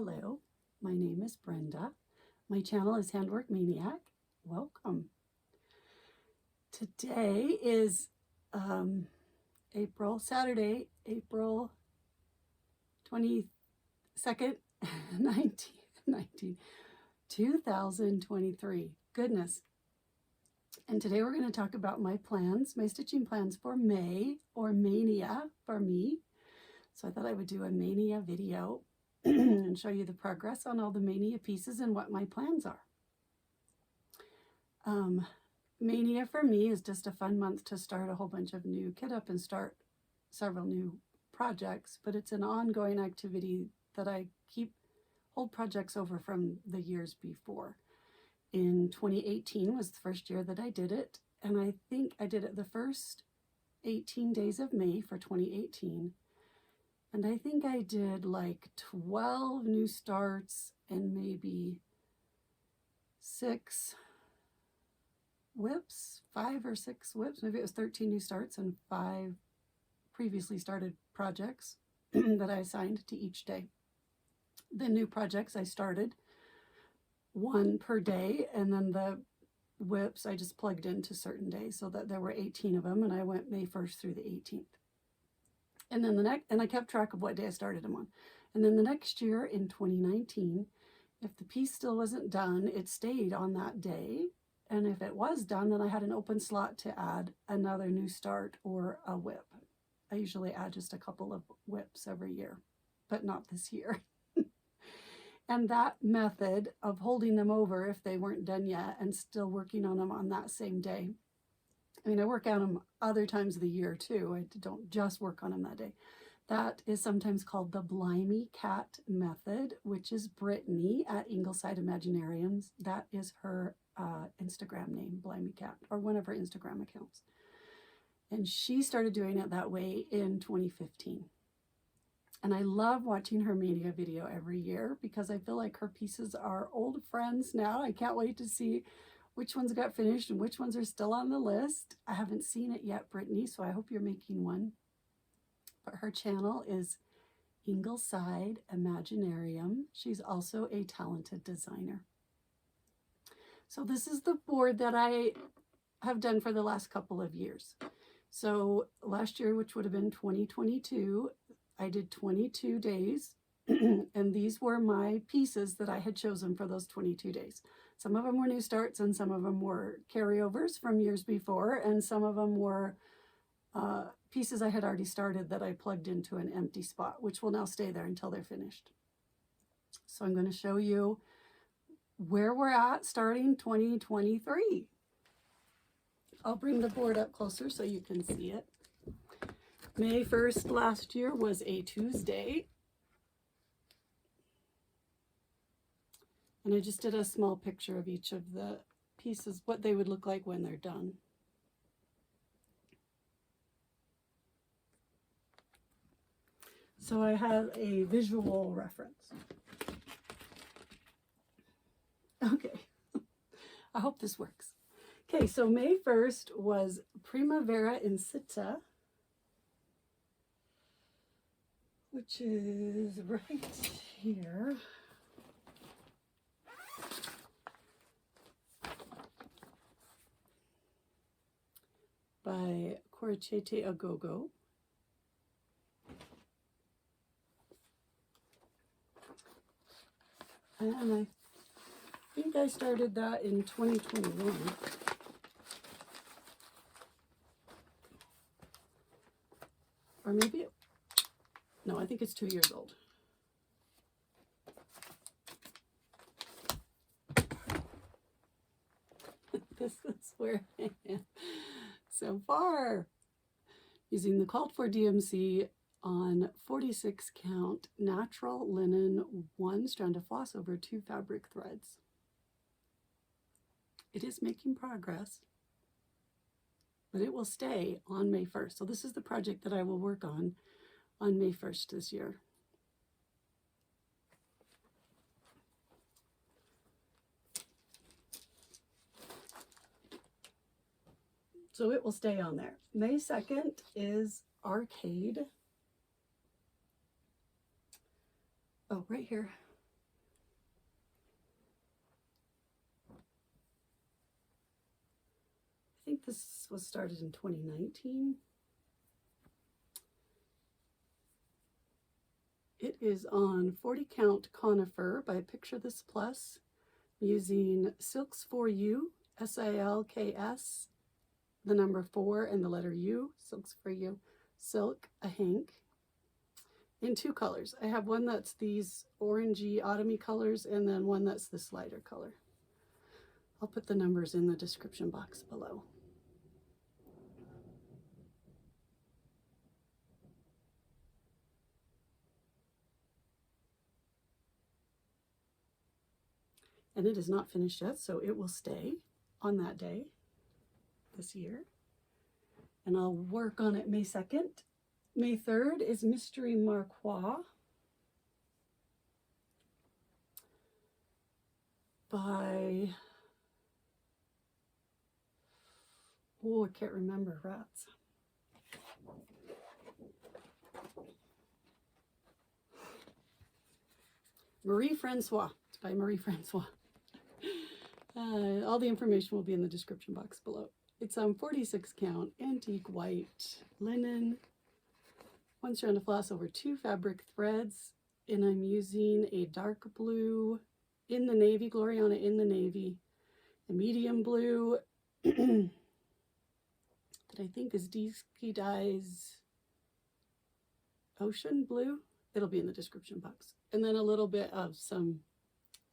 Hello, my name is Brenda. My channel is Handwork Maniac. Welcome. Today is Saturday, April 22nd, 2023. Goodness. And today we're going to talk about my plans, my stitching plans for May, or Maynia for me. So I thought I would do a Maynia video and show you the progress on all the Maynia pieces and what my plans are. Maynia for me is just a fun month to start a whole bunch of new kit up and start several new projects, but it's an ongoing activity that I hold projects over from the years before. In 2018 was the first year that I did it, and I think I did it the first 18 days of May for 2018. And I think I did like 12 new starts and maybe 6 whips, 5 or 6 whips. Maybe it was 13 new starts and 5 previously started projects that I assigned to each day. The new projects I started 1 per day, and then the whips I just plugged into certain days so that there were 18 of them, and I went May 1st through the 18th. And then I kept track of what day I started them on. And then the next year in 2019, if the piece still wasn't done, it stayed on that day. And if it was done, then I had an open slot to add another new start or a whip. I usually add just a couple of whips every year, but not this year. And that method of holding them over if they weren't done yet and still working on them on that same day. I mean, I work on them other times of the year too. I don't just work on them that day. That is sometimes called the Blimey Cat method, which is Brittany at Ingleside Imaginariums. That is her Instagram name, Blimey Cat, or one of her Instagram accounts. And she started doing it that way in 2015. And I love watching her Maynia video every year because I feel like her pieces are old friends now. I can't wait to see which ones got finished and which ones are still on the list. I haven't seen it yet, Brittany, so I hope you're making one. But her channel is Ingleside Imaginarium. She's also a talented designer. So this is the board that I have done for the last couple of years. So last year, which would have been 2022, I did 22 days, and these were my pieces that I had chosen for those 22 days. Some of them were new starts, and some of them were carryovers from years before, and some of them were pieces I had already started that I plugged into an empty spot, which will now stay there until they're finished. So I'm going to show you where we're at starting 2023. I'll bring the board up closer so you can see it. May 1st last year was a Tuesday. And I just did a small picture of each of the pieces, what they would look like when they're done. So I have a visual reference. Okay, I hope this works. Okay, so May 1st was Primavera in Citta, which is right here. By Crocette a gogo. And I think I started that in 2021. Or maybe, no, I think it's 2 years old. This is where I am so far. Using the called for DMC on 46 count natural linen 1 strand of floss over 2 fabric threads. It is making progress, but it will stay on May 1st. So this is the project that I will work on May 1st this year. So it will stay on there. May 2nd is R-Kade. Oh, right here. think this was started in 2019. It is on 40 count Conifer by Picture This Plus, using Silks for You, SILKS, the number 4 and the letter U, Silks for You, Silk, a hank, in 2 colors. I have one that's these orangey autumny colors, and then one that's this lighter color. I'll put the numbers in the description box below. And it is not finished yet, so it will stay on that day this year. And I'll work on it May 2nd. May 3rd is Mystery Marquoir by, oh, I can't remember, rats. Marie Francois. It's by Marie Francois. All the information will be in the description box below. It's 46 count, antique white linen, 1 strand of floss over 2 fabric threads, and I'm using a dark blue in the navy, Glorianna in the navy, a medium blue that I think is Dinky Dyes Ocean Blue. It'll be in the description box. And then a little bit of some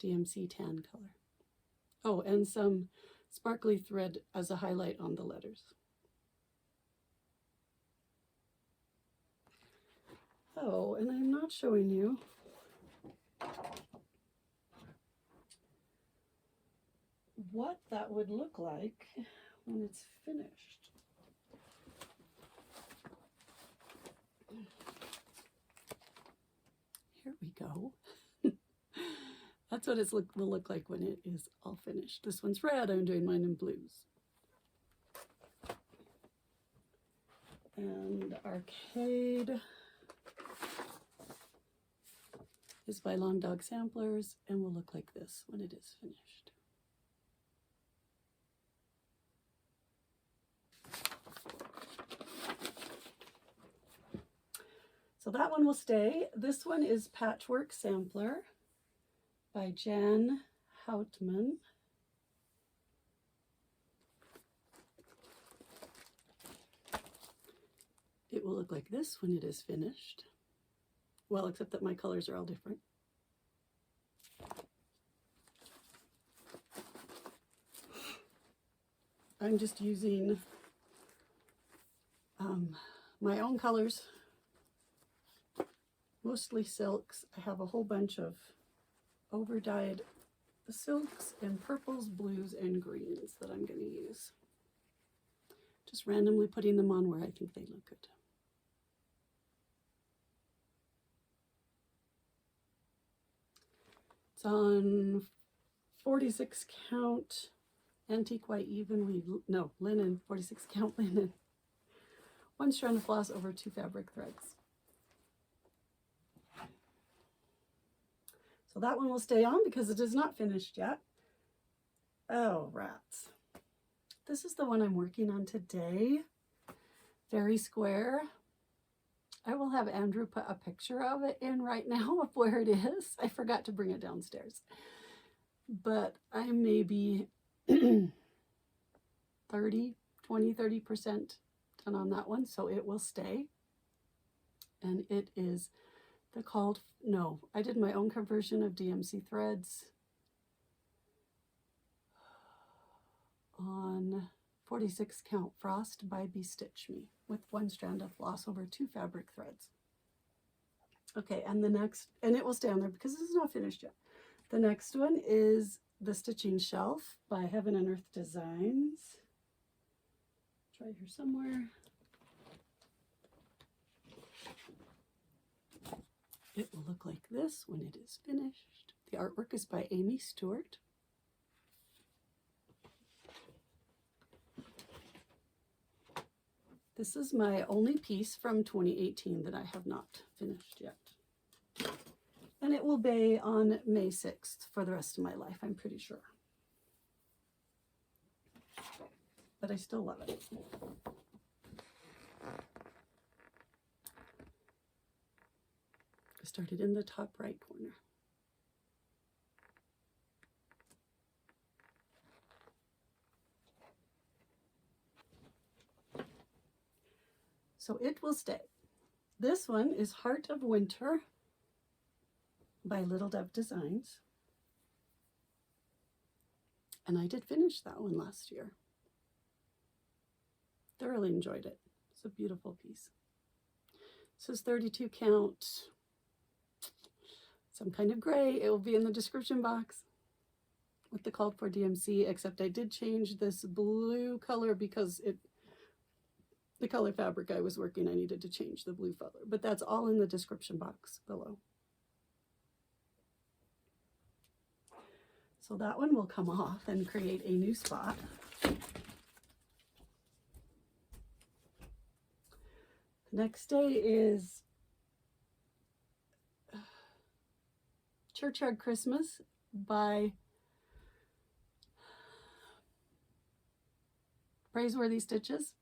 DMC tan color. Oh, and some sparkly thread as a highlight on the letters. Oh, and I'm not showing you what that would look like when it's finished. Here we go. That's what it will look like when it is all finished. This one's red, I'm doing mine in blues. And R-Kade is by Long Dog Samplers and will look like this when it is finished. So that one will stay. This one is Patchwork Sampler by Jan Houtman. It will look like this when it is finished. Well, except that my colors are all different. I'm just using my own colors, mostly silks. I have a whole bunch of over-dyed silks and purples, blues, and greens that I'm going to use. Just randomly putting them on where I think they look good. It's on 46 count antique white even weave, no, linen, 46 count linen. 1 strand of floss over 2 fabric threads. So that one will stay on because it is not finished yet. Oh, rats. This is the one I'm working on today. Faery Square. I will have Andrew put a picture of it in right now of where it is. I forgot to bring it downstairs. But I may be 30% done on that one, so it will stay. And it is no, I did my own conversion of DMC threads on 46 count Frost by BeStitchMe with 1 strand of floss over 2 fabric threads. Okay, and the next, and it will stay on there because this is not finished yet. The next one is the Stitching Shelf by Heaven and Earth Designs. It's right here somewhere. It will look like this when it is finished. The artwork is by Aimee Stewart. This is my only piece from 2018 that I have not finished yet. And it will be on May 6th for the rest of my life, I'm pretty sure. but I still love it. I started in the top right corner. So it will stay. This one is Heart of Winter by Little Dove Designs. And I did finish that one last year. Thoroughly enjoyed it. It's a beautiful piece. This is 32 count. Some kind of gray. It will be in the description box with the called for DMC, except I did change this blue color because the color fabric I was working, I needed to change the blue color, but that's all in the description box below. So that one will come off and create a new spot. The next day is Churchyard Christmas by Praiseworthy Stitches.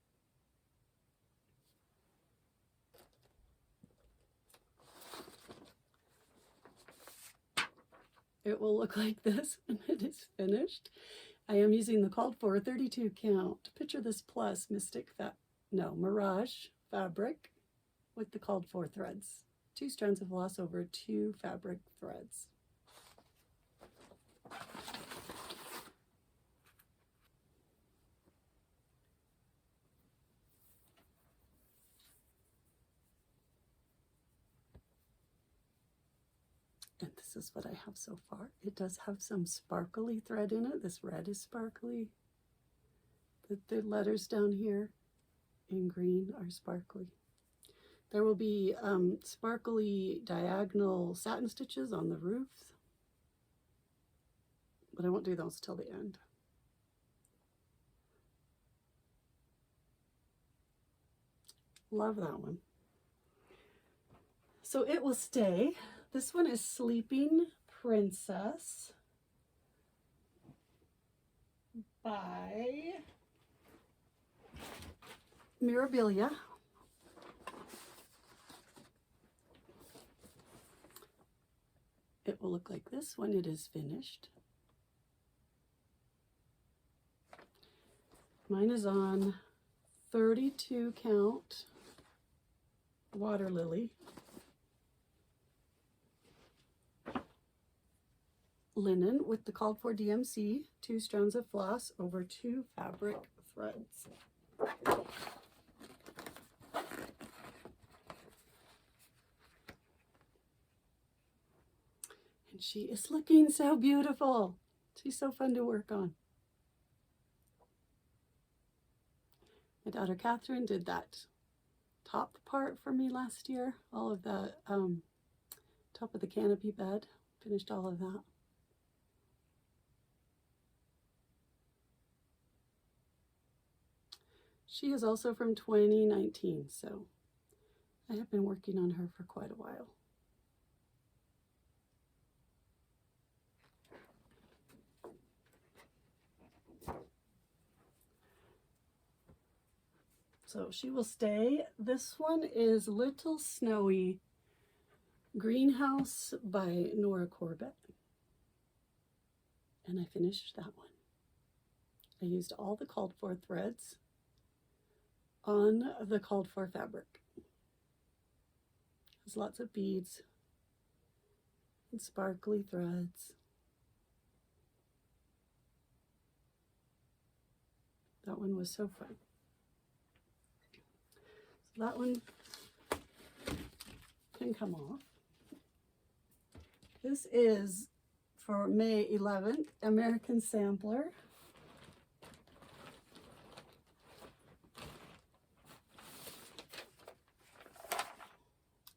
It will look like this when it is finished. I am using the called for 32 count Picture This Plus Mirage fabric with the called for threads. 2 strands of floss over 2 fabric threads. And this is what I have so far. It does have some sparkly thread in it. This red is sparkly. The letters down here in green are sparkly. There will be sparkly diagonal satin stitches on the roof, but I won't do those till the end. Love that one. So it will stay. This one is Sleeping Princess by Mirabilia. It will look like this when it is finished. Mine is on 32 count Water Lily. Linen with the called for DMC, 2 strands of floss over 2 fabric threads. And she is looking so beautiful. She's so fun to work on. My daughter Catherine did that top part for me last year. All of the top of the canopy bed. Finished all of that. She is also from 2019, so I have been working on her for quite a while. So she will stay. This one is Little Snowy Greenhouse by Nora Corbett. And I finished that one. I used all the called for threads on the called for fabric. There's lots of beads and sparkly threads. That one was so fun. So that one can come off. This is for May 11th, American Sampler.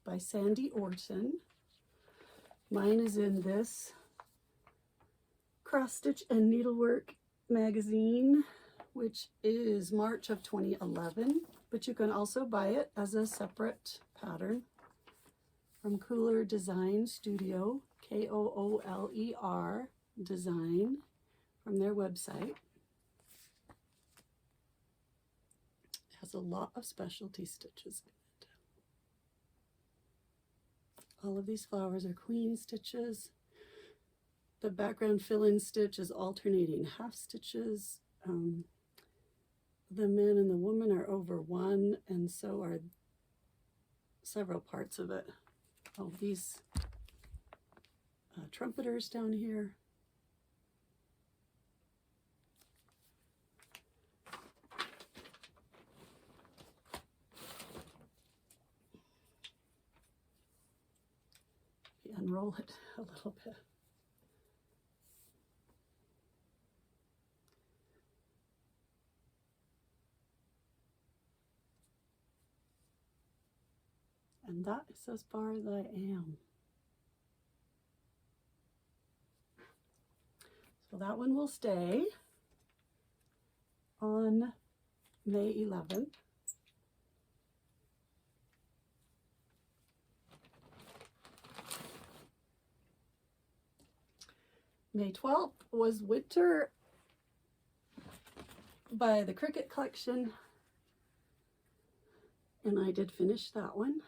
By Sandy Orton. Mine is in this Cross Stitch and Needlework magazine, which is March of 2011, but you can also buy it as a separate pattern from KOR Design Studio, KOOLER Design, from their website. has a lot of specialty stitches in it. All of these flowers are queen stitches. The background fill-in stitch is alternating half stitches. The man and the woman are over one, and so are several parts of it. Oh, these trumpeters down here. Unroll it a little bit. And that is as far as I am. So that one will stay on May 11th. May 12th was Winter by the Cricket Collection, and I did finish that one.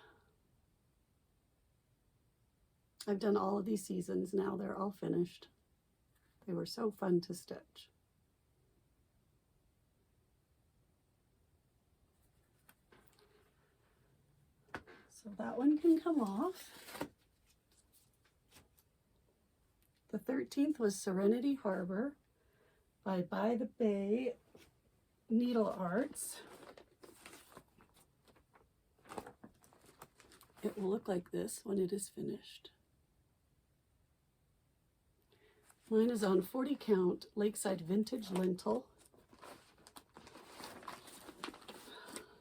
I've done all of these seasons now. They're all finished. They were so fun to stitch. So that one can come off. The 13th was Serenity Harbor by the Bay Needle Arts. It will look like this when it is finished. Mine is on 40 count Lakeside Vintage Lintel.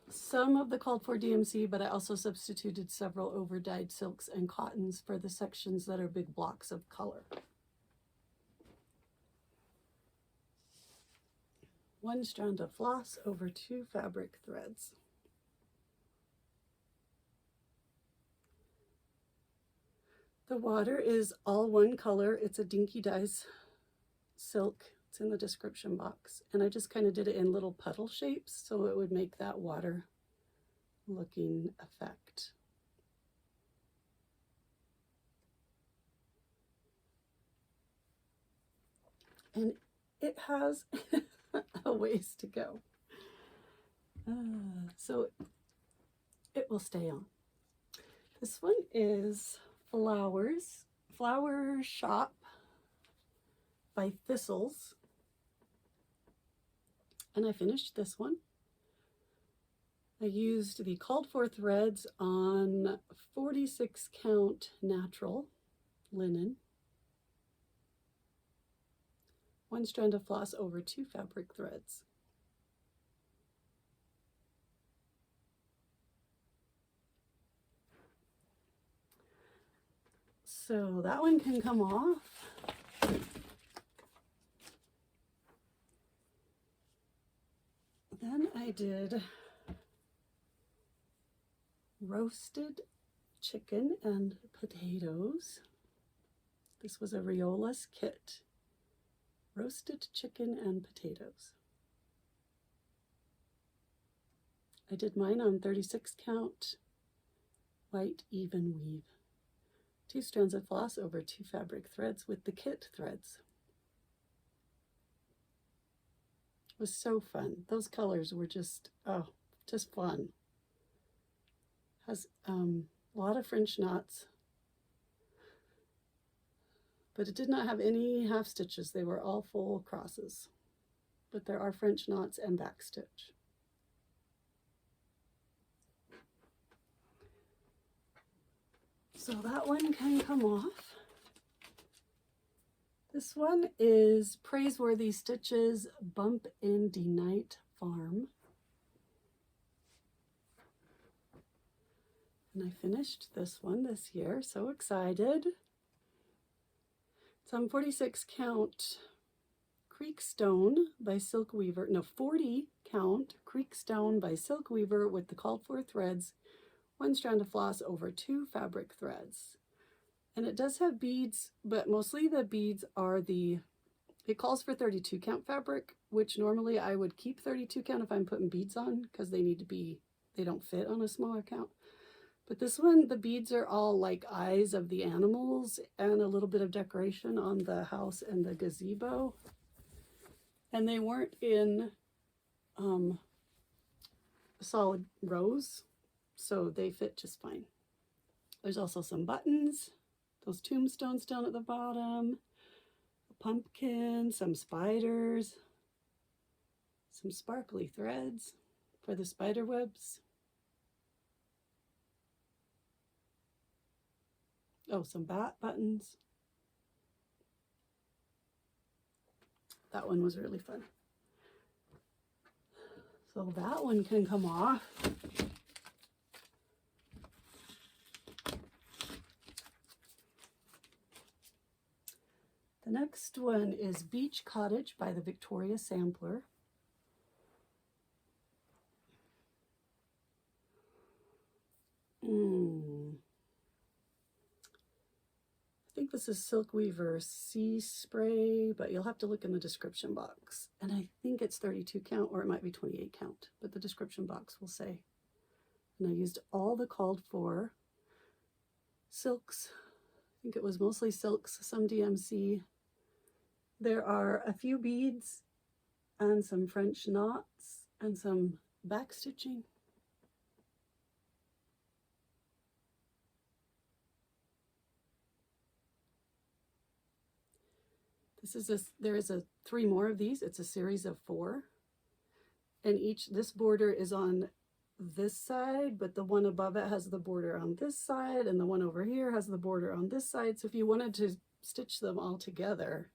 Some of the called for DMC, but I also substituted several over-dyed silks and cottons for the sections that are big blocks of color. One strand of floss over 2 fabric threads. The water is all one color. It's a Dinky Dyes silk. It's in the description box. And I just kind of did it in little puddle shapes so it would make that water looking effect. And it has a ways to go. So it will stay on. This one is Flower Shop by Thistles. And I finished this one. I used the called for threads on 46 count natural linen. One strand of floss over 2 fabric threads. So that one can come off. Then I did roasted chicken and potatoes. This was a Riola's kit. Roasted chicken and potatoes. I did mine on 36 count white even weave. 2 strands of floss over 2 fabric threads with the kit threads. It was so fun. Those colors were just, oh, just fun. Has a lot of French knots, but it did not have any half stitches. They were all full crosses, but there are French knots and back stitch. So that one can come off. This one is Praiseworthy Stitches Bump in the Night Farm. And I finished this one this year, so excited. It's on 46 count Creek Stone by Silk Weaver. No, 40 count Creek Stone by Silk Weaver with the called for threads. 1 strand of floss over 2 fabric threads. And it does have beads, but mostly the beads are it calls for 32 count fabric, which normally I would keep 32 count if I'm putting beads on because they need to be, they don't fit on a smaller count. But this one, the beads are all like eyes of the animals and a little bit of decoration on the house and the gazebo. And they weren't in solid rows, so they fit just fine. There's also some buttons, those tombstones down at the bottom, a pumpkin, some spiders, some sparkly threads for the spider webs. Oh, some bat buttons. That one was really fun. So that one can come off. The next one is Beach Cottage by the Victoria Sampler. I think this is Silk Weaver Sea Spray, but you'll have to look in the description box. And I think it's 32 count, or it might be 28 count, but the description box will say. And I used all the called for silks. I think it was mostly silks, some DMC. There are a few beads and some French knots and some back stitching. There is 3 more of these. It's a series of 4. And this border is on this side, but the one above it has the border on this side, and the one over here has the border on this side. So if you wanted to stitch them all together,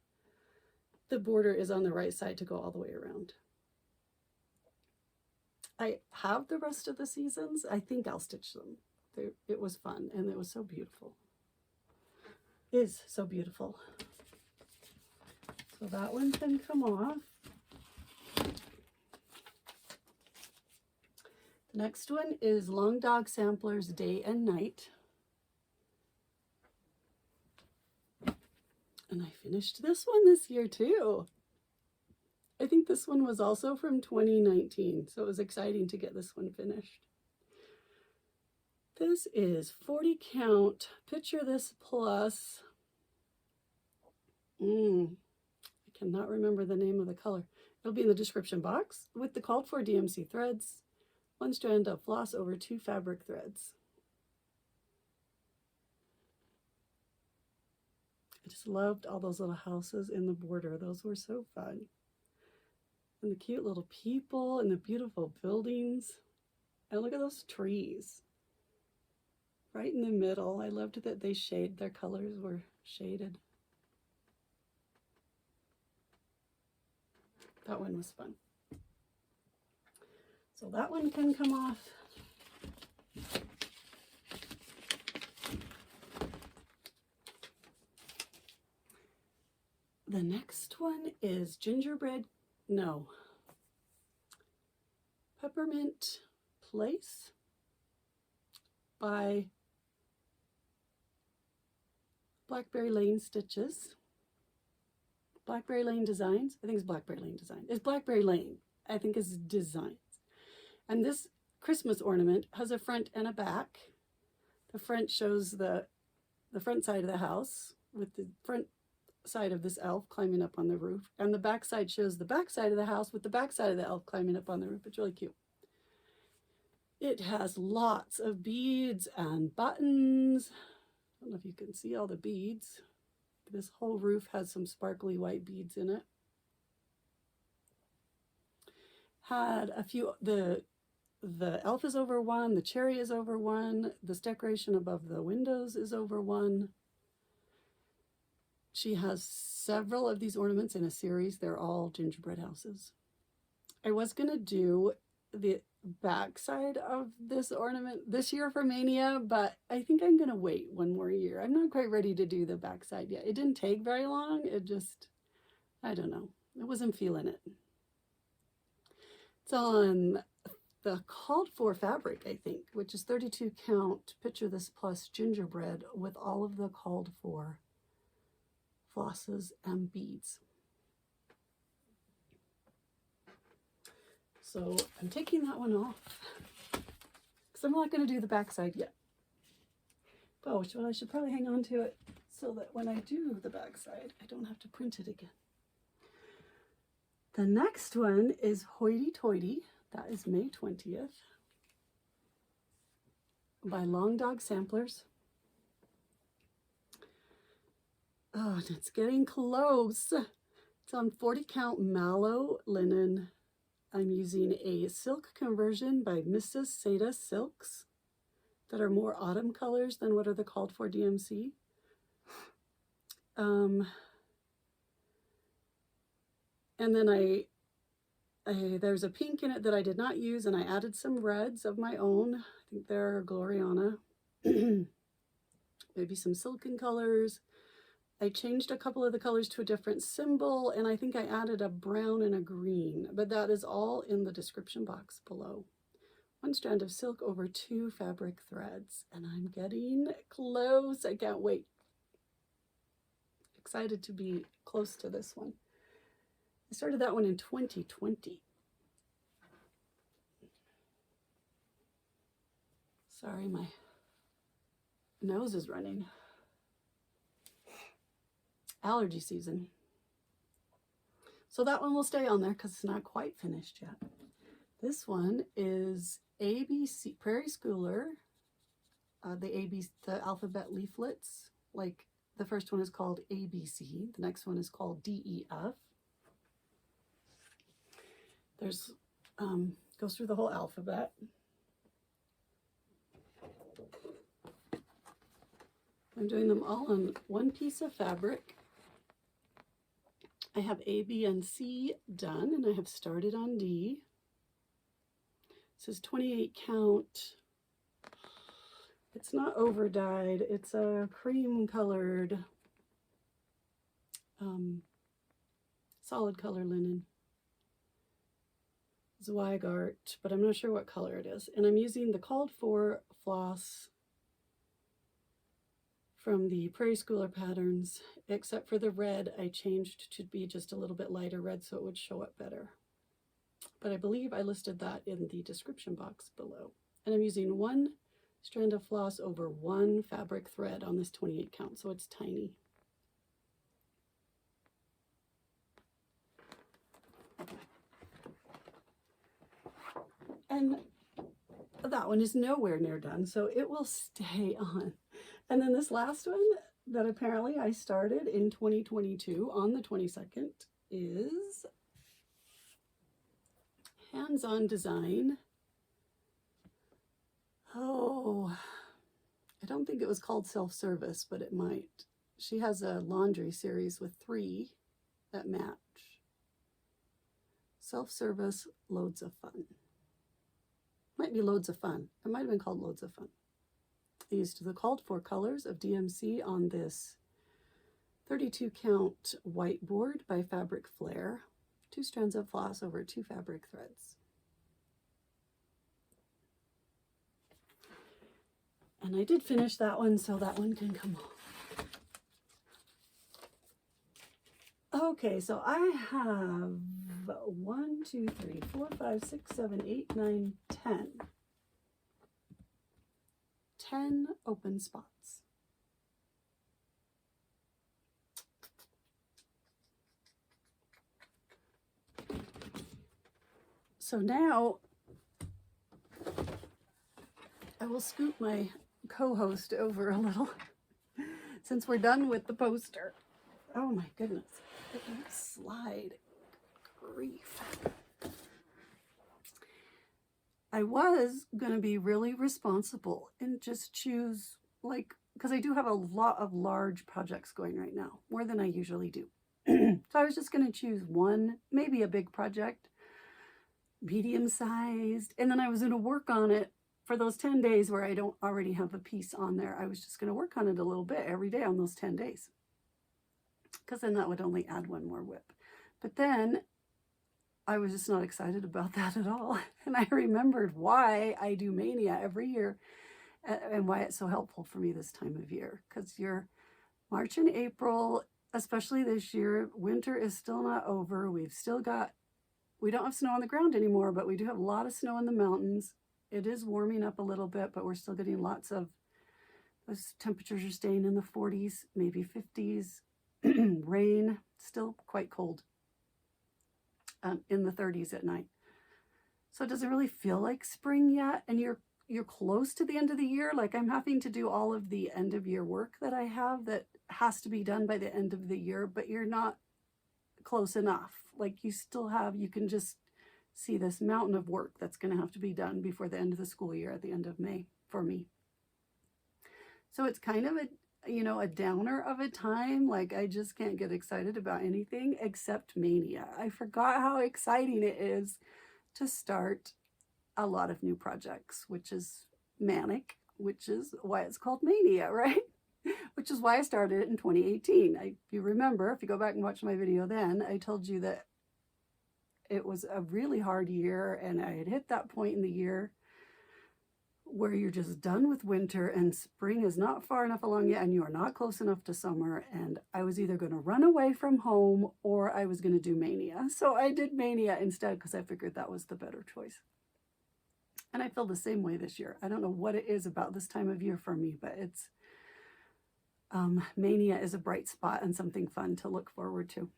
the border is on the right side to go all the way around. I have the rest of the seasons. I think I'll stitch them. It was fun, and it was so beautiful. Is so beautiful. So that one can come off. The next one is Long Dog Sampler's Day and Night. And I finished this one this year too. I think this one was also from 2019, so it was exciting to get this one finished. This is 40 count. Picture This Plus. I cannot remember the name of the color. It'll be in the description box with the called for DMC threads, 1 strand of floss over 2 fabric threads. I just loved all those little houses in the border. Those were so fun. And the cute little people and the beautiful buildings. And look at those trees. Right in the middle. I loved that their colors were shaded. That one was fun. So that one can come off. The next one is Peppermint Place by Blackberry Lane Stitches. Blackberry Lane Designs. I think it's Blackberry Lane Design. It's Blackberry Lane, I think, is Designs. And this Christmas ornament has a front and a back. The front shows the front side of the house with the front side of this elf climbing up on the roof. And the back side shows the back side of the house with the back side of the elf climbing up on the roof. It's really cute. It has lots of beads and buttons. I don't know if you can see all the beads. This whole roof has some sparkly white beads in it. Had a few, the elf is over 1, the cherry is over 1, this decoration above the windows is over 1. She has several of these ornaments in a series. They're all gingerbread houses. I was going to do the back side of this ornament this year for Maynia, but I think I'm going to wait one more year. I'm not quite ready to do the back side yet. It didn't take very long. It just, I don't know. I wasn't feeling it. It's on the called for fabric, I think, which is 32 count Picture This Plus gingerbread with all of the called for flosses and beads. So I'm taking that one off because I'm not going to do the back side yet. Oh, well, I should probably hang on to it so that when I do the back side, I don't have to print it again. The next one is Hoity Toity. That is May 20th by Long Dog Samplers. Oh, and it's getting close. It's on 40 count mallow linen. I'm using a silk conversion by Mrs. Citta silks that are more autumn colors than what are the called for DMC. And then there's a pink in it that I did not use, and I added some reds of my own. I think they're Glorianna. Maybe some silken colors. I changed a couple of the colors to a different symbol, and I think I added a brown and a green, but that is all in the description box below. 1 strand of silk over 2 fabric threads, and I'm getting close. I can't wait. Excited to be close to this one. I started that one in 2020. Sorry, my nose is running. Allergy season. So that one will stay on there because it's not quite finished yet. This one is ABC Prairie Schooler, the alphabet leaflets. Like the first one is called ABC, the next one is called DEF. There's goes through the whole alphabet. I'm doing them all on one piece of fabric. I have A, B, and C done, and I have started on D. This is 28 count. It's not over dyed. It's a cream colored, solid color linen. Zweigart, but I'm not sure what color it is. And I'm using the called for floss from the Prairie Schooler patterns, except for the red I changed to be just a little bit lighter red so it would show up better. But I believe I listed that in the description box below. And I'm using 1 strand of floss over 1 fabric thread on this 28 count, so it's tiny. And that one is nowhere near done, so it will stay on. And then this last one that apparently I started in 2022 on the 22nd is Hands-On Design. Oh, I don't think it was called Self-Service, but it might. She has a laundry series with 3 that match. Self-Service, Loads of Fun. Might be Loads of Fun. It might have been called Loads of Fun. I used the called for colors of DMC on this 32 count whiteboard by Fabric Flair. 2 strands of floss over 2 fabric threads. And I did finish that one, so that one can come off. Okay, so I have 1, 2, 3, 4, 5, 6, 7, 8, 9, 10. 10 open spots. So now I will scoot my co-host over a little since we're done with the poster. Oh my goodness, it won't slide. Grief. I was going to be really responsible and just choose, like, because I do have a lot of large projects going right now, more than I usually do. So I was just going to choose one, maybe a big project, medium-sized, and then I was going to work on it for those 10 days where I don't already have a piece on there. I was just going to work on it a little bit every day on those 10 days, because then that would only add 1 more whip. But then I was just not excited about that at all. And I remembered why I do Maynia every year and why it's so helpful for me this time of year. Because you're March and April, especially this year, winter is still not over. We've still got we don't have snow on the ground anymore, but we do have a lot of snow in the mountains. It is warming up a little bit, but we're still getting lots of, those temperatures are staying in the 40s, maybe 50s. Rain, still quite cold, in the 30s at night. So it doesn't really feel like spring yet, and you're close to the end of the year. Like, I'm having to do all of the end of year work that I have that has to be done by the end of the year, but you're not close enough. Like, you still have, you can just see this mountain of work that's going to have to be done before the end of the school year at the end of May for me. So it's kind of a, you know, a downer of a time. Like, I just can't get excited about anything except Maynia. I forgot how exciting it is to start a lot of new projects, which is manic, which is why it's called Maynia, right? Which is why I started it in 2018. If you remember, if you go back and watch my video then, I told you that it was a really hard year, and I had hit that point in the year where you're just done with winter and spring is not far enough along yet and you are not close enough to summer, and I was either going to run away from home or I was going to do Maynia. So I did Maynia instead because I figured that was the better choice. And I feel the same way this year. I don't know what it is about this time of year for me, but it's Maynia is a bright spot and something fun to look forward to.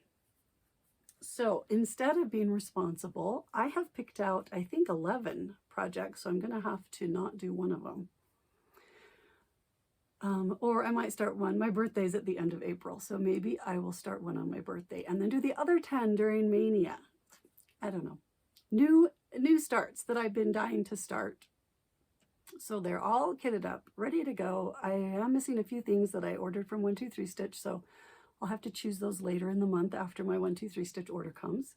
So instead of being responsible, I have picked out, I think, 11 projects, so I'm going to have to not do one of them. Or I might start one. My birthday's at the end of April, so maybe I will start one on my birthday and then do the other 10 during Maynia. I don't know. New starts that I've been dying to start. So they're all kitted up, ready to go. I am missing a few things that I ordered from 123 Stitch, so I'll have to choose those later in the month after my 123 Stitch order comes,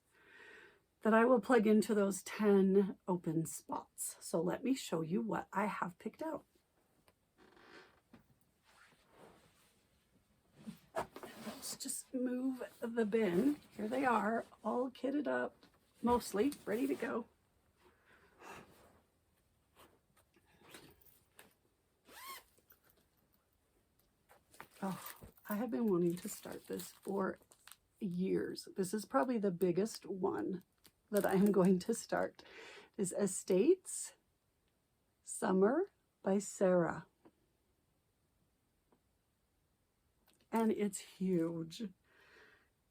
that I will plug into those 10 open spots. So let me show you what I have picked out. Let's just move the bin. Here they are, all kitted up, mostly ready to go. Oh, I have been wanting to start this for years. This is probably the biggest one that I am going to start. Is Estates Summer by Sarah. And it's huge.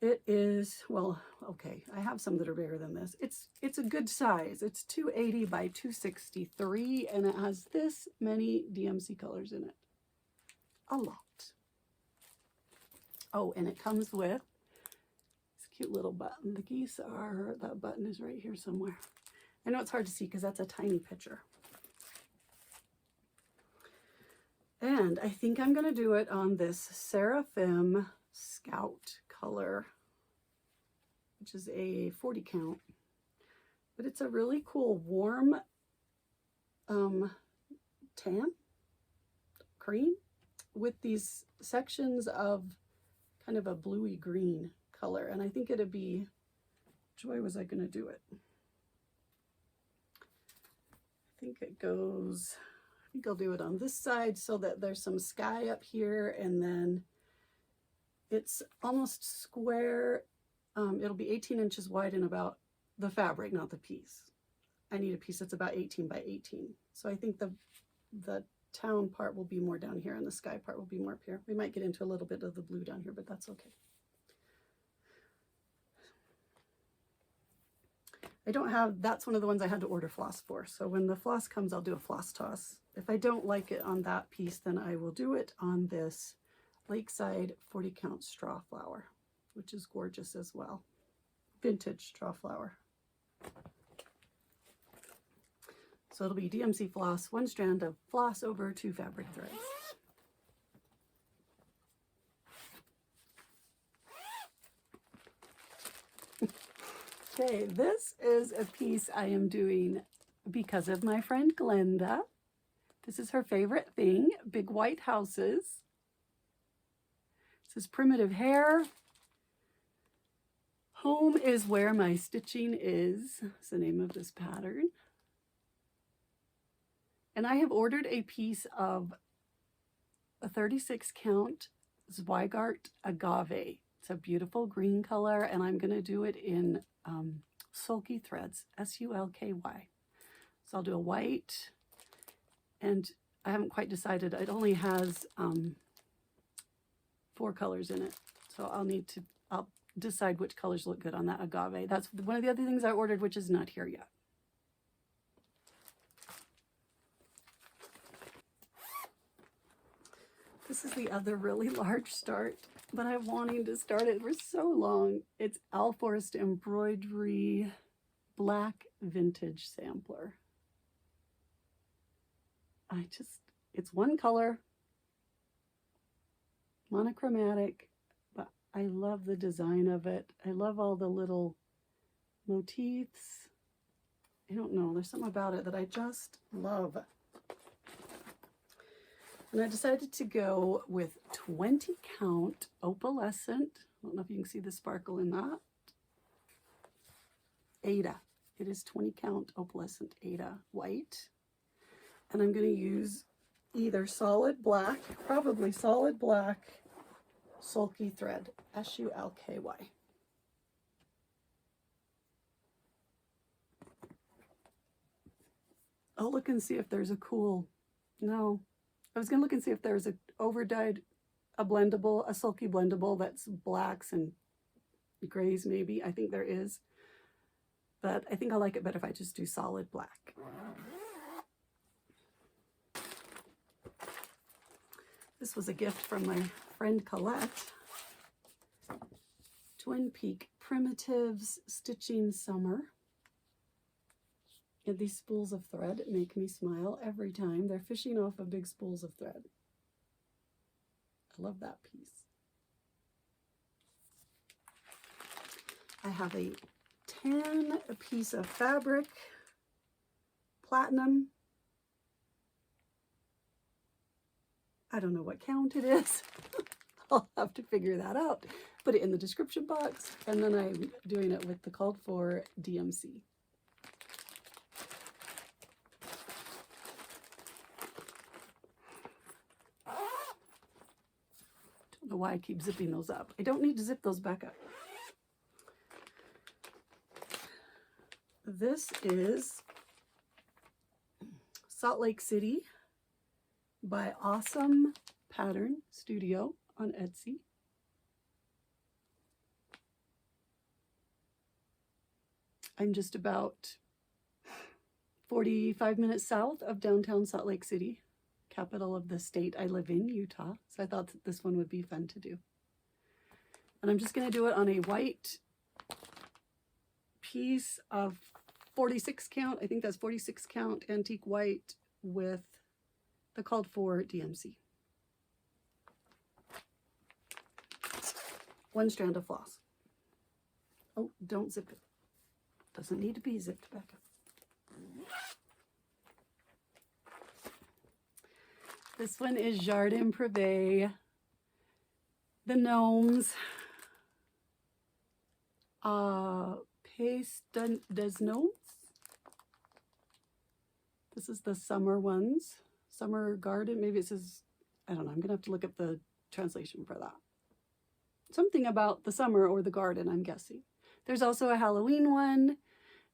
It is, well, okay, I have some that are bigger than this. It's a good size. It's 280 by 263, and it has this many DMC colors in it. A lot. Oh, and it comes with this cute little button. The geese are, that button is right here somewhere. I know it's hard to see because that's a tiny picture. And I think I'm going to do it on this Seraphim Scout color, which is a 40 count. But it's a really cool warm tan, cream, with these sections of kind of a bluey green color. And I think it'd be, which way was I going to do it? I think it goes, I think I'll do it on this side so that there's some sky up here, and then it's almost square. It'll be 18 inches wide in about the fabric, not the piece. I need a piece that's about 18 by 18. So I think the town part will be more down here and the sky part will be more up here. We might get into a little bit of the blue down here, but that's okay. I don't have, that's one of the ones I had to order floss for. So when the floss comes, I'll do a floss toss. If I don't like it on that piece, then I will do it on this Lakeside 40 count straw flower, which is gorgeous as well. Vintage straw flower. So it'll be DMC floss, 1 strand of floss over 2 fabric threads. Okay, this is a piece I am doing because of my friend Glenda. This is her favorite thing, big white houses. This is Primitive Hair. Home is where my stitching is. That's the name of this pattern. And I have ordered a piece of a 36 count Zweigart Agave. It's a beautiful green color, and I'm going to do it in sulky threads, S-U-L-K-Y. So I'll do a white, and I haven't quite decided. It only has 4 colors in it. So I'll decide which colors look good on that agave. That's one of the other things I ordered, which is not here yet. This is the other really large start, but I'm wanting to start it for so long. It's Owl Forest Embroidery Black Vintage Sampler. It's one color, monochromatic, but I love the design of it. I love all the little motifs. I don't know, there's something about it that I just love. And I decided to go with 20 count opalescent. I don't know if you can see the sparkle in that. Ada. It is 20 count opalescent Ada white. And I'm going to use either solid black, probably solid black, sulky thread, S-U-L-K-Y. I'll look and see if there's a cool, no. I was going to look and see if there's a overdyed, a sulky blendable that's blacks and grays maybe. I think there is. But I think I like it better if I just do solid black. This was a gift from my friend Colette. Twin Peak Primitives Stitching Summer. And these spools of thread make me smile every time. They're fishing off of big spools of thread. I love that piece. I have a tan piece of fabric, platinum. I don't know what count it is. I'll have to figure that out. Put it in the description box, and then I'm doing it with the called for DMC. Don't know why I keep zipping those up. I don't need to zip those back up. This is Salt Lake City by Awesome Pattern Studio on Etsy. I'm just about 45 minutes south of downtown Salt Lake City, capital of the state I live in, Utah. So I thought that this one would be fun to do. And I'm just going to do it on a white piece of 46 count. I think that's 46 count antique white with the called for DMC. One strand of floss. Oh, don't zip it. Doesn't need to be zipped back up. This one is Jardin Pravey. The gnomes. Pace des Gnomes. This is the summer ones. Summer Garden. Maybe it says, I don't know. I'm going to have to look up the translation for that. Something about the summer or the garden, I'm guessing. There's also a Halloween one,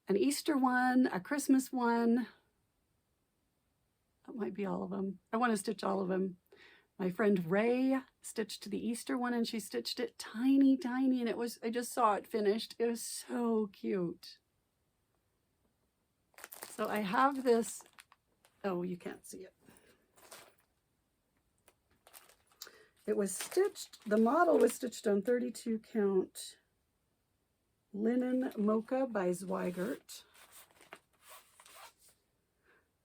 an Easter one, a Christmas one. That might be all of them. I want to stitch all of them. My friend Ray stitched the Easter one, and she stitched it tiny, tiny, and it was, I just saw it finished. It was so cute. So I have this, oh, you can't see it. It was stitched, the model was stitched on 32 count linen mocha by Zweigert.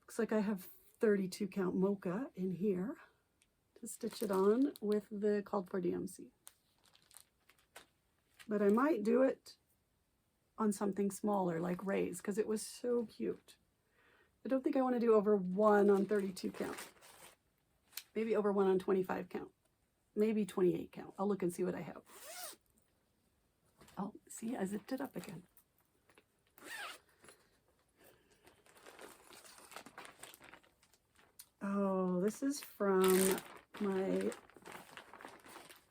Looks like I have 32 count mocha in here to stitch it on with the called for DMC. But I might do it on something smaller like Ray's because it was so cute. I don't think I want to do over one on 32 count. Maybe over one on 25 count. Maybe 28 count. I'll look and see what I have. Oh, see, I zipped it up again. Oh, this is from my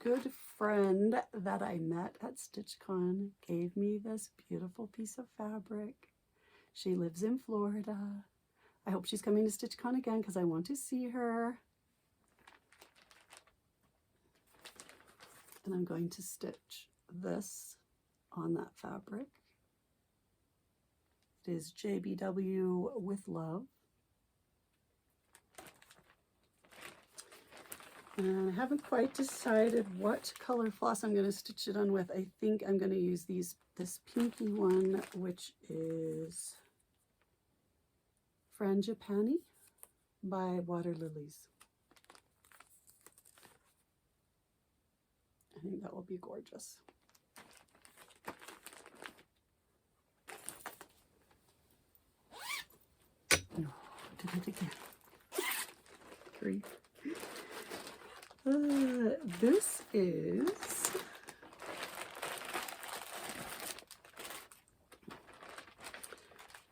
good friend that I met at StitchCon gave me this beautiful piece of fabric. She lives in Florida. I hope she's coming to StitchCon again because I want to see her. And I'm going to stitch this on that fabric. It is JBW with love. And I haven't quite decided what color floss I'm going to stitch it on with. I think I'm going to use this pinky one, which is Frangipani by Water Lilies. I think that will be gorgeous. No, did it again. Grief. This is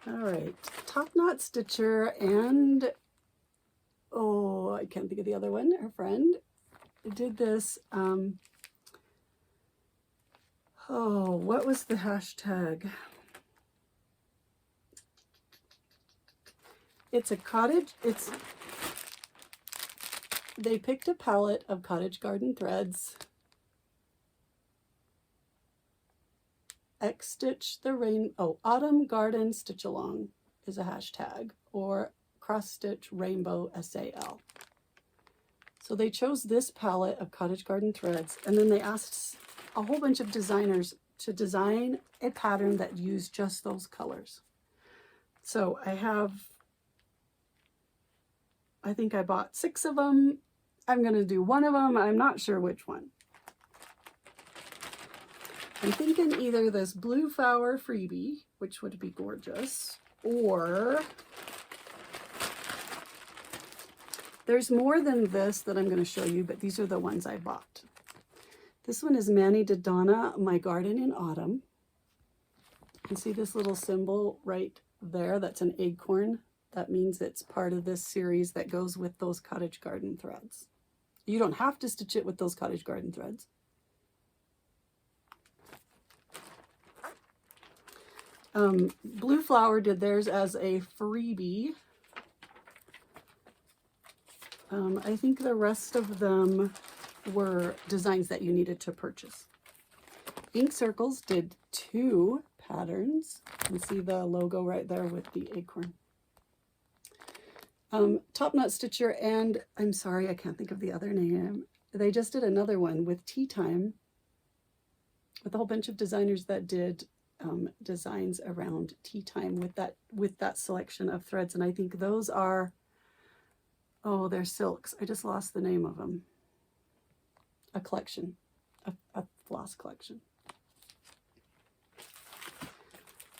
all right. Top Knot Stitcher and oh, I can't think of the other one. Her friend did this. Oh, what was the hashtag? It's a cottage. They picked a palette of Cottage Garden threads, X-stitch the rain. Oh, Autumn Garden Stitch Along is a hashtag, or cross stitch rainbow SAL. So they chose this palette of Cottage Garden threads, and then they asked a whole bunch of designers to design a pattern that used just those colors. So I think I bought 6 of them. I'm going to do one of them. I'm not sure which one. I'm thinking either this Blue Flower freebie, which would be gorgeous, or there's more than this that I'm going to show you, but these are the ones I bought. This one is Manny Donna, My Garden in Autumn. You can see this little symbol right there. That's an acorn. That means it's part of this series that goes with those Cottage Garden threads. You don't have to stitch it with those Cottage Garden threads. Blue Flower did theirs as a freebie. I think the rest of them were designs that you needed to purchase. Ink Circles did 2 patterns. You can see the logo right there with the acorn. Top Knot Stitcher and, I'm sorry, I can't think of the other name. They just did another one with Tea Time, with a whole bunch of designers that did designs around tea time with that selection of threads. And I think those are, oh, they're silks. I just lost the name of them. A collection, a floss collection.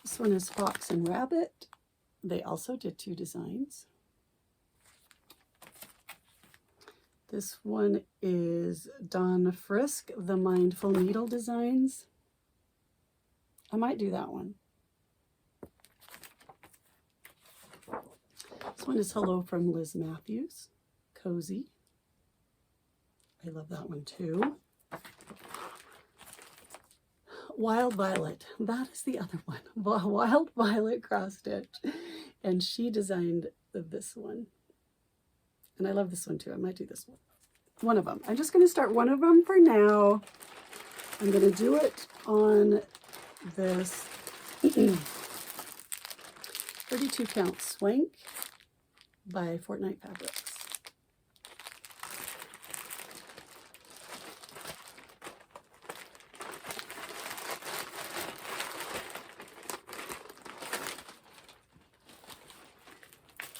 This one is Fox and Rabbit. They also did 2 designs. This one is Dawn Frisk, the Mindful Needle Designs. I might do that one. This one is Hello from Liz Matthews, Cozy. I love that one too. Wild Violet, that is the other one. Wild Violet cross stitch. And she designed this one. And I love this one too. I might do this one. One of them. I'm just going to start one of them for now. I'm going to do it on this 32 count swank by Fortnite Fabrics.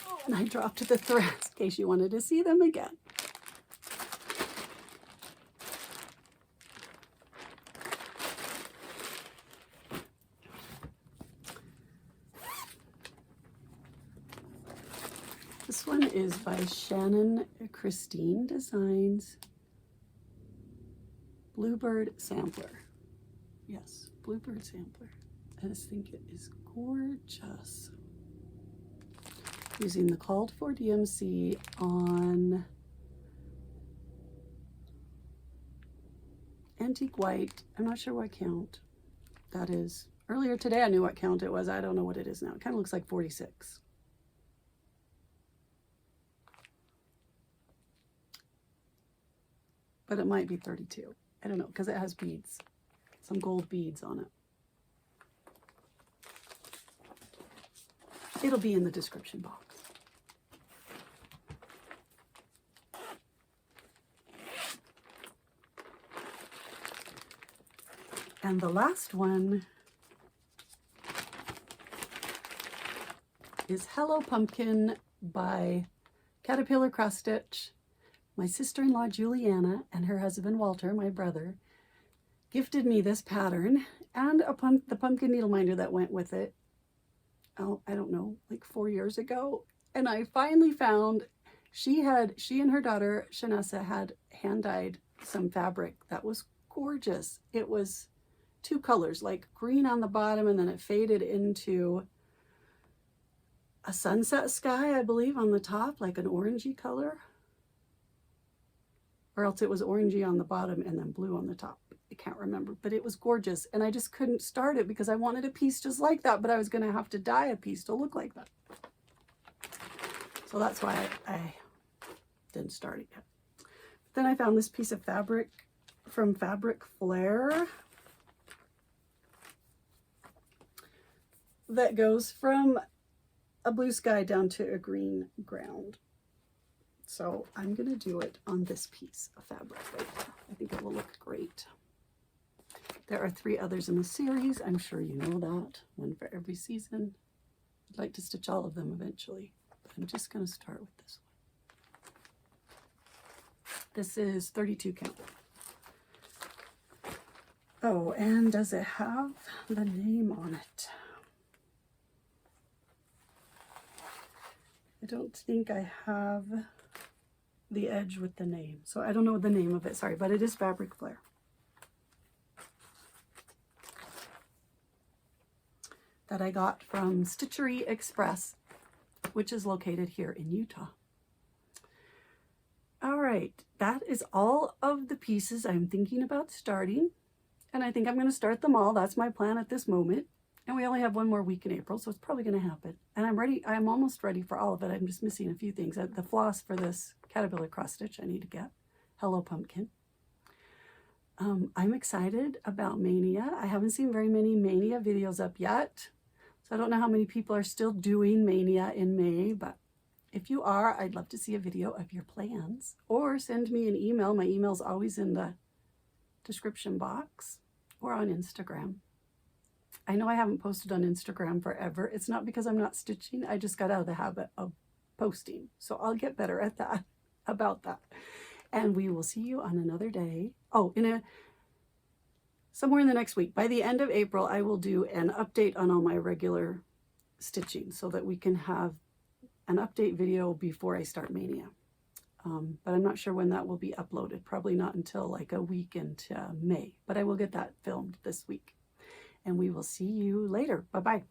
Oh, and I dropped the threads in case you wanted to see them again. This one is by Shannon Christine Designs. Bluebird Sampler. Yes, Bluebird Sampler. I just think it is gorgeous. Using the called for DMC on antique white. I'm not sure what count that is. Earlier today I knew what count it was. I don't know what it is now. It kind of looks like 46. But it might be 32. I don't know, because it has beads. Some gold beads on it. It'll be in the description box. And the last one is Hello Pumpkin by Caterpillar Cross Stitch. My sister-in-law Juliana and her husband Walter, my brother, gifted me this pattern and the pumpkin needle minder that went with it. Oh, I don't know, like 4 years ago. And I finally found she and her daughter Shanessa had hand dyed some fabric that was gorgeous. It was 2 colors, like green on the bottom, and then it faded into a sunset sky, I believe, on the top, like an orangey color. Or else it was orangey on the bottom and then blue on the top. I can't remember, but it was gorgeous. And I just couldn't start it because I wanted a piece just like that, but I was gonna have to dye a piece to look like that. So that's why I didn't start it yet. Then I found this piece of fabric from Fabric Flair that goes from a blue sky down to a green ground. So I'm going to do it on this piece of fabric right there. I think it will look great. There are 3 others in the series. I'm sure you know that. One for every season. I'd like to stitch all of them eventually, but I'm just going to start with this one. This is 32 count. Oh, and does it have the name on it? I don't think I have the edge with the name, so I don't know the name of it, sorry, but it is Fabric Flair. That I got from Stitchery Express, which is located here in Utah. All right, that is all of the pieces I'm thinking about starting, and I think I'm going to start them all. That's my plan at this moment. And we only have 1 more week in April, so it's probably going to happen. And I'm ready. I'm almost ready for all of it. I'm just missing a few things. The floss for this Caterpillar cross stitch I need to get. Hello Pumpkin. I'm excited about Maynia. I haven't seen very many Maynia videos up yet, so I don't know how many people are still doing Maynia in May, but if you are, I'd love to see a video of your plans, or send me an email. My email's always in the description box, or on Instagram. I know I haven't posted on Instagram forever. It's not because I'm not stitching. I just got out of the habit of posting. So I'll get better at that, about that. And we will see you on another day. Oh, somewhere in the next week. By the end of April, I will do an update on all my regular stitching so that we can have an update video before I start Maynia. But I'm not sure when that will be uploaded. Probably not until like a week into May. But I will get that filmed this week. And we will see you later. Bye-bye.